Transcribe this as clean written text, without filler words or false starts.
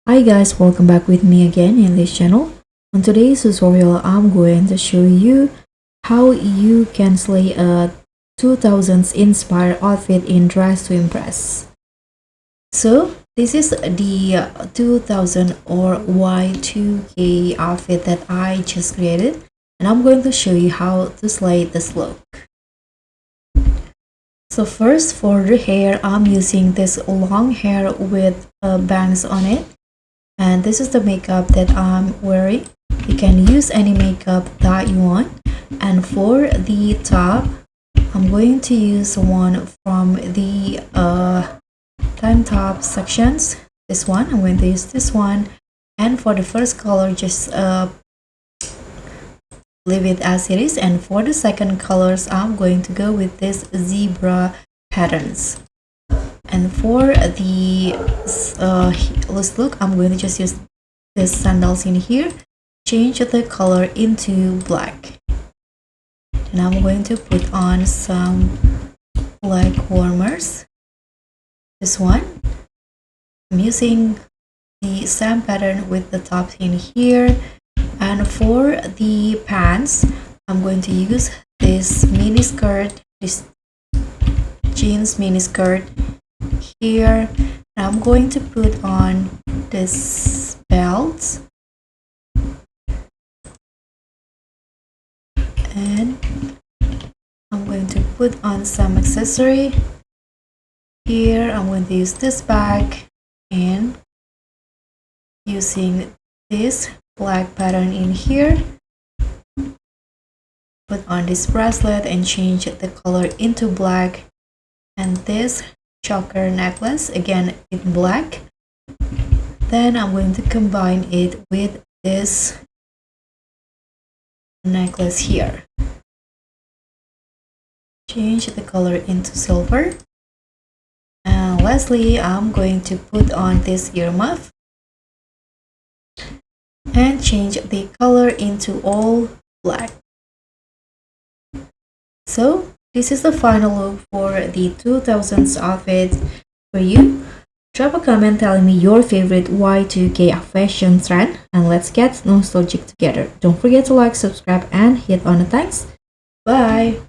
Hi guys, welcome back with me again in this channel. On today's tutorial, I'm going to show you how you can slay a 2000s inspired outfit in Dress to Impress. So this is the 2000 or Y2K outfit that I just created, and I'm going to show you how to slay this look. So first, for the hair, I'm using this long hair with bangs on it. And this is the makeup that I'm wearing. You can use any makeup that you want. And for the top, I'm going to use one from the tank top sections. This one, I'm going to use this one. And for the first color, just leave it as it is. And for the second colors, I'm going to go with this zebra patterns. And for the loose look, I'm going to just use this sandals in here, change the color into black. And I'm going to put on some leg warmers. This one, I'm using the same pattern with the top in here. And for the pants, I'm going to use this mini skirt, this jeans mini skirt here. I'm going to put on this belt and I'm going to put on some accessory here. I'm going to use this bag and using this black pattern in here, put on this bracelet and change the color into black, and this choker necklace again in black. Then I'm going to combine it with this necklace here, change the color into silver. And lastly, I'm going to put on this earmuff and change the color into all black. So this is the final look for the 2000s outfit for you. Drop a comment telling me your favorite Y2K fashion trend and let's get nostalgic together. Don't forget to like, subscribe and hit on the thanks. Bye!